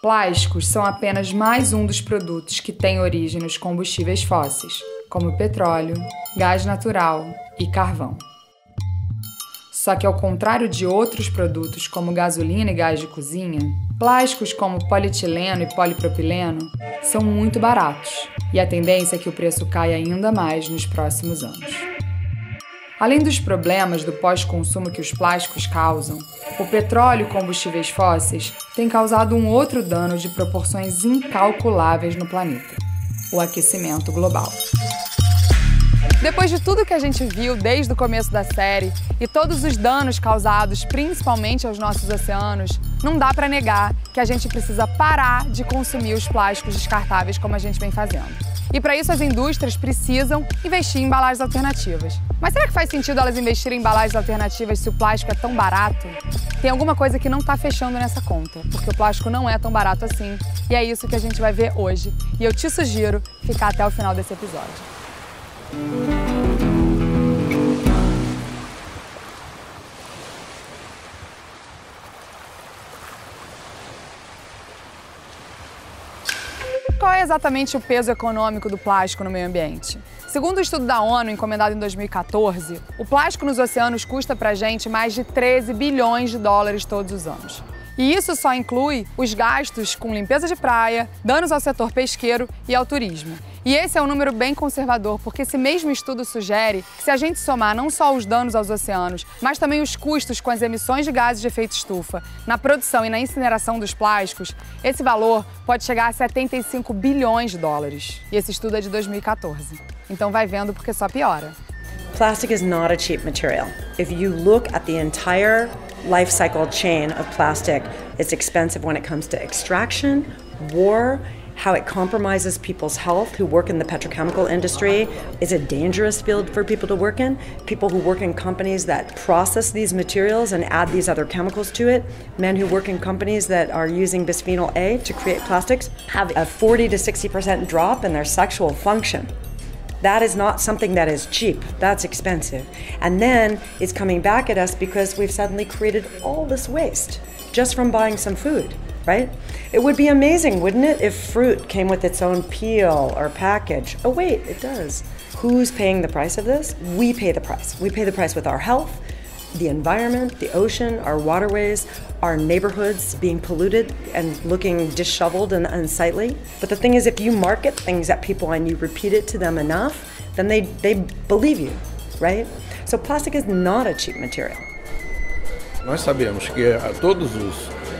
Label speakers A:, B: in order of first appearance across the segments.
A: Plásticos são apenas mais um dos produtos que têm origem nos combustíveis fósseis, como petróleo, gás natural e carvão. Só que, ao contrário de outros produtos como gasolina e gás de cozinha, plásticos como polietileno e polipropileno são muito baratos, e a tendência é que o preço caia ainda mais nos próximos anos. Além dos problemas do pós-consumo que os plásticos causam, o petróleo e combustíveis fósseis têm causado um outro dano de proporções incalculáveis no planeta: o aquecimento global. Depois de tudo que a gente viu desde o começo da série e todos os danos causados principalmente aos nossos oceanos, não dá para negar que a gente precisa parar de consumir os plásticos descartáveis como a gente vem fazendo. E para isso as indústrias precisam investir em embalagens alternativas. Mas será que faz sentido elas investirem em embalagens alternativas se o plástico é tão barato? Tem alguma coisa que não está fechando nessa conta, porque o plástico não é tão barato assim. E é isso que a gente vai ver hoje. E eu te sugiro ficar até o final desse episódio. Qual é exatamente o peso econômico do plástico no meio ambiente? Segundo o estudo da ONU, encomendado em 2014, o plástico nos oceanos custa pra gente mais de 13 bilhões de dólares todos os anos. E isso só inclui os gastos com limpeza de praia, danos ao setor pesqueiro e ao turismo. E esse é um número bem conservador, porque esse mesmo estudo sugere que se a gente somar não só os danos aos oceanos, mas também os custos com as emissões de gases de efeito estufa, na produção e na incineração dos plásticos, esse valor pode chegar a 75 bilhões de dólares. E esse estudo é de 2014. Então vai vendo porque só piora.
B: Plastic is not a cheap material. If you look at the entire life cycle chain of plastic, it's expensive when it comes to extraction, war, how it compromises people's health who work in the petrochemical industry. It's a dangerous field for people to work in. People who work in companies that process these materials and add these other chemicals to it. Men who work in companies that are using bisphenol A to create plastics have a 40 to 60% drop in their sexual function. That is not something that is cheap, that's expensive. And then it's coming back at us because we've suddenly created all this waste just from buying some food, right? It would be amazing, wouldn't it, if fruit came with its own peel or package? Oh wait, it does. Who's paying the price of this? We pay the price. We pay the price with our health, the environment, the ocean, our waterways, our neighborhoods being polluted and looking disheveled and unsightly. But the thing is, if you market things at people and you repeat it to them enough, then they believe you, right? So plastic is not a cheap material.
C: Nós sabemos que todos os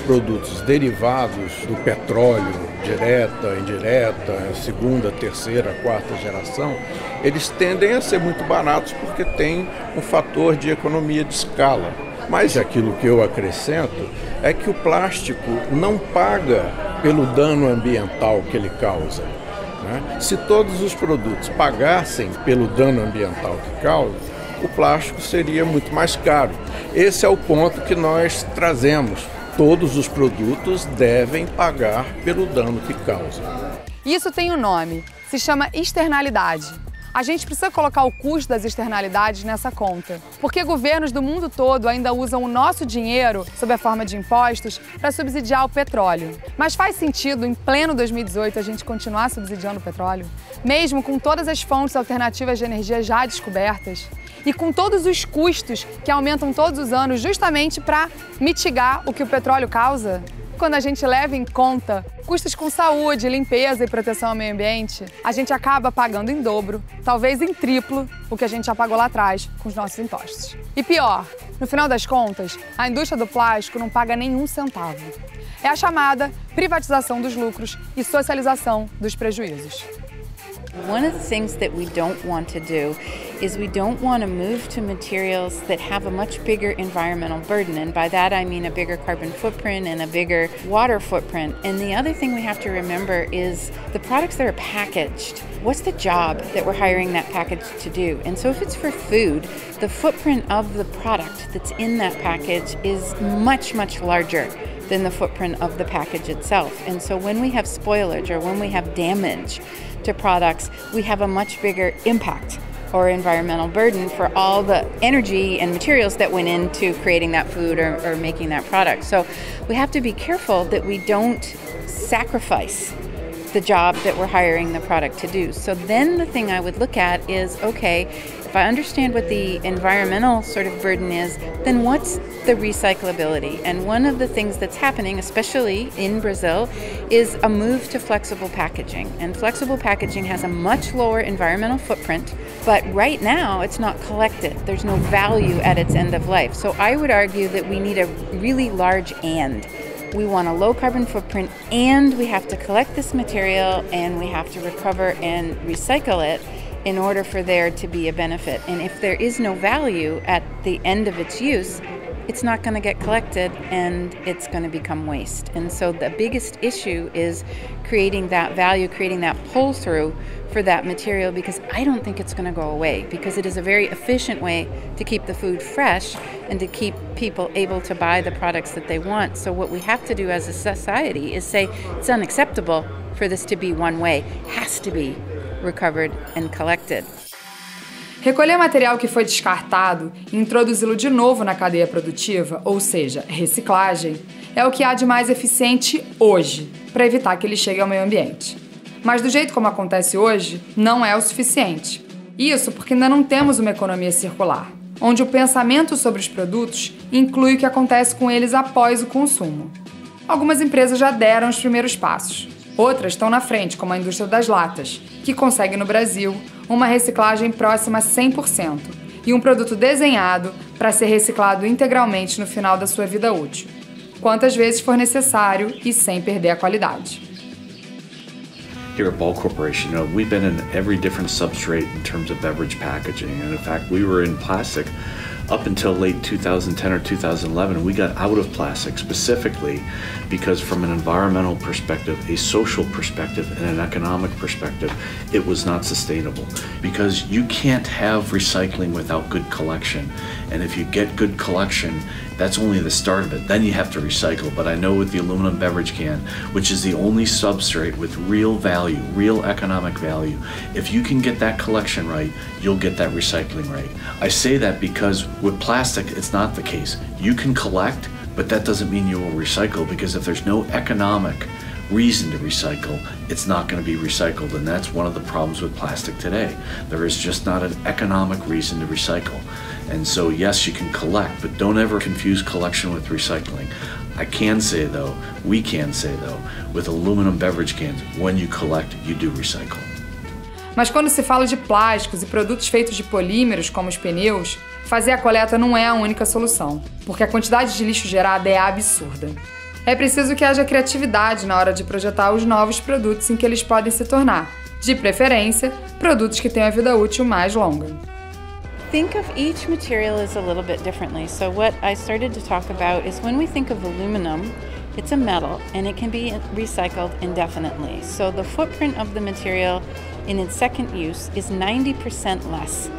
C: produtos derivados do petróleo, direta, indireta, segunda, terceira, quarta geração, eles tendem a ser muito baratos porque tem um fator de economia de escala. Mas aquilo que eu acrescento é que o plástico não paga pelo dano ambiental que ele causa, né? Se todos os produtos pagassem pelo dano ambiental que causa, o plástico seria muito mais caro. Esse é o ponto que nós trazemos. Todos os produtos devem pagar pelo dano que causam.
A: Isso tem um nome, se chama externalidade. A gente precisa colocar o custo das externalidades nessa conta, porque governos do mundo todo ainda usam o nosso dinheiro, sob a forma de impostos, para subsidiar o petróleo. Mas faz sentido, em pleno 2018, a gente continuar subsidiando o petróleo? Mesmo com todas as fontes alternativas de energia já descobertas? E com todos os custos que aumentam todos os anos justamente para mitigar o que o petróleo causa? Quando a gente leva em conta custos com saúde, limpeza e proteção ao meio ambiente, a gente acaba pagando em dobro, talvez em triplo, o que a gente já pagou lá atrás com os nossos impostos. E pior, no final das contas, a indústria do plástico não paga nenhum centavo. É a chamada privatização dos lucros e socialização dos prejuízos.
D: One of the things that we don't want to do is we don't want to move to materials that have a much bigger environmental burden, and by that I mean a bigger carbon footprint and a bigger water footprint. And the other thing we have to remember is the products that are packaged. What's the job that we're hiring that package to do? And so if it's for food, the footprint of the product that's in that package is much, much larger than the footprint of the package itself. And so when we have spoilage or when we have damage to products, we have a much bigger impact or environmental burden for all the energy and materials that went into creating that food or making that product. So we have to be careful that we don't sacrifice the job that we're hiring the product to do. So then the thing I would look at is, okay, if I understand what the environmental sort of burden is, then what's the recyclability? And one of the things that's happening, especially in Brazil, is a move to flexible packaging. And flexible packaging has a much lower environmental footprint, but right now it's not collected. There's no value at its end of life. So I would argue that we need a really large and. We want a low carbon footprint, and we have to collect this material, and we have to recover and recycle it in order for there to be a benefit. And if there is no value at the end of its use, it's not going to get collected and it's going to become waste. And so the biggest issue is creating that value, creating that pull through for that material, because I don't think it's going to go away, because it is a very efficient way to keep the food fresh and to keep people able to buy the products that they want. So what we have to do as a society is say it's unacceptable for this to be one way, it has to be recovered and collected.
A: Recolher material que foi descartado e introduzi-lo de novo na cadeia produtiva, ou seja, reciclagem, é o que há de mais eficiente hoje, para evitar que ele chegue ao meio ambiente. Mas do jeito como acontece hoje, não é o suficiente. Isso porque ainda não temos uma economia circular, onde o pensamento sobre os produtos inclui o que acontece com eles após o consumo. Algumas empresas já deram os primeiros passos. Outras estão na frente, como a indústria das latas, que consegue no Brasil uma reciclagem próxima a 100% e um produto desenhado para ser reciclado integralmente no final da sua vida útil, quantas vezes for necessário e sem perder a qualidade.
E: Here at Ball Corporation, we've been in every different substrate in terms of beverage packaging, and in fact we were in plastic up until late 2010 or 2011. We got out of plastic specifically because from an environmental perspective, a social perspective, and an economic perspective, it was not sustainable. Because you can't have recycling without good collection. And if you get good collection, that's only the start of it. Then you have to recycle. But I know with the aluminum beverage can, which is the only substrate with real value, real economic value, if you can get that collection right, you'll get that recycling right. I say that because with plastic, it's not the case. You can collect, but that doesn't mean you will recycle, because if there's no economic reason to recycle, it's not going to be recycled, and that's one of the problems with plastic today. There is just not an economic reason to recycle. And so yes, you can collect, but don't ever confuse collection with recycling. I can say though, we can say though, with aluminum beverage cans, when you collect, you do recycle.
A: Mas quando se fala de plásticos e produtos feitos de polímeros, como os pneus, fazer a coleta não é a única solução, porque a quantidade de lixo gerada é absurda. É preciso que haja criatividade na hora de projetar os novos produtos em que eles podem se tornar, de preferência, produtos que tenham a vida útil mais longa.
D: Think of each material as a little bit differently. So what I started to talk about is when we think of aluminum, it's a metal and it can be recycled indefinitely. So the footprint of the material in its second use is 90% less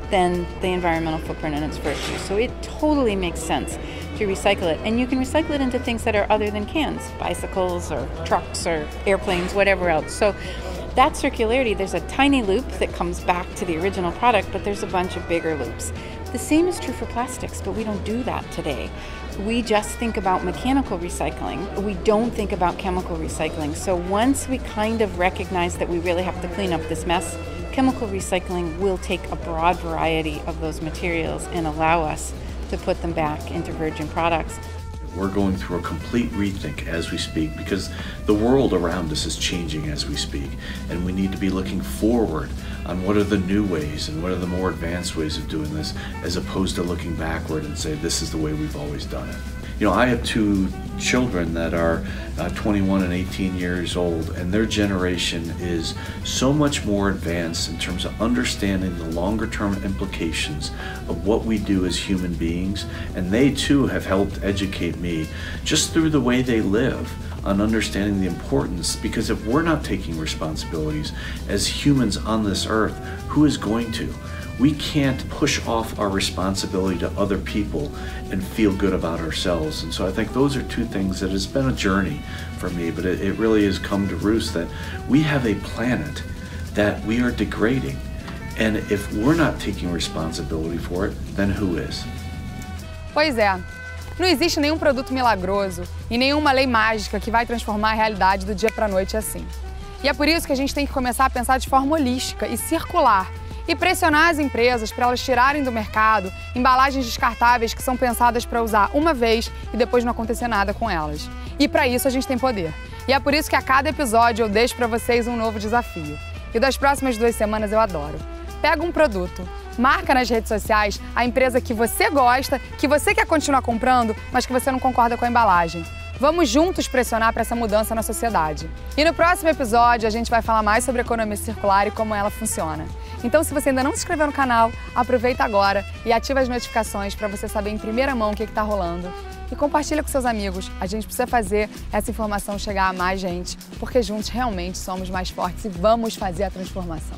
D: than the environmental footprint in its first use. So it totally makes sense to recycle it. And you can recycle it into things that are other than cans, bicycles or trucks or airplanes, whatever else. So that circularity, there's a tiny loop that comes back to the original product, but there's a bunch of bigger loops. The same is true for plastics, but we don't do that today. We just think about mechanical recycling. We don't think about chemical recycling. So once we kind of recognize that we really have to clean up this mess, chemical recycling will take a broad variety of those materials and allow us to put them back into virgin products.
E: We're going through a complete rethink as we speak, because the world around us is changing as we speak, and we need to be looking forward on what are the new ways and what are the more advanced ways of doing this, as opposed to looking backward and say this is the way we've always done it. You know, I have two children that are 21 and 18 years old, and their generation is so much more advanced in terms of understanding the longer term implications of what we do as human beings, and they too have helped educate me just through the way they live on understanding the importance, because if we're not taking responsibilities as humans on this earth, who is going to? We can't push off our responsibility to other people and feel good about ourselves. And so I think those are two things that has been a journey for me, but it really has come to roost that we have a planet that we are degrading. And if we're not taking responsibility for it, then who is?
A: Pois é. Não existe nenhum produto milagroso e nenhuma lei mágica que vai transformar a realidade do dia para a noite assim. E é por isso que a gente tem que começar a pensar de forma holística e circular e pressionar as empresas para elas tirarem do mercado embalagens descartáveis que são pensadas para usar uma vez e depois não acontecer nada com elas. E para isso a gente tem poder. E é por isso que a cada episódio eu deixo para vocês um novo desafio. E das próximas 2 semanas eu adoro. Pega um produto, marca nas redes sociais a empresa que você gosta, que você quer continuar comprando, mas que você não concorda com a embalagem. Vamos juntos pressionar para essa mudança na sociedade. E no próximo episódio a gente vai falar mais sobre economia circular e como ela funciona. Então, se você ainda não se inscreveu no canal, aproveita agora e ativa as notificações para você saber em primeira mão o que está rolando. E compartilha com seus amigos. A gente precisa fazer essa informação chegar a mais gente, porque juntos realmente somos mais fortes e vamos fazer a transformação.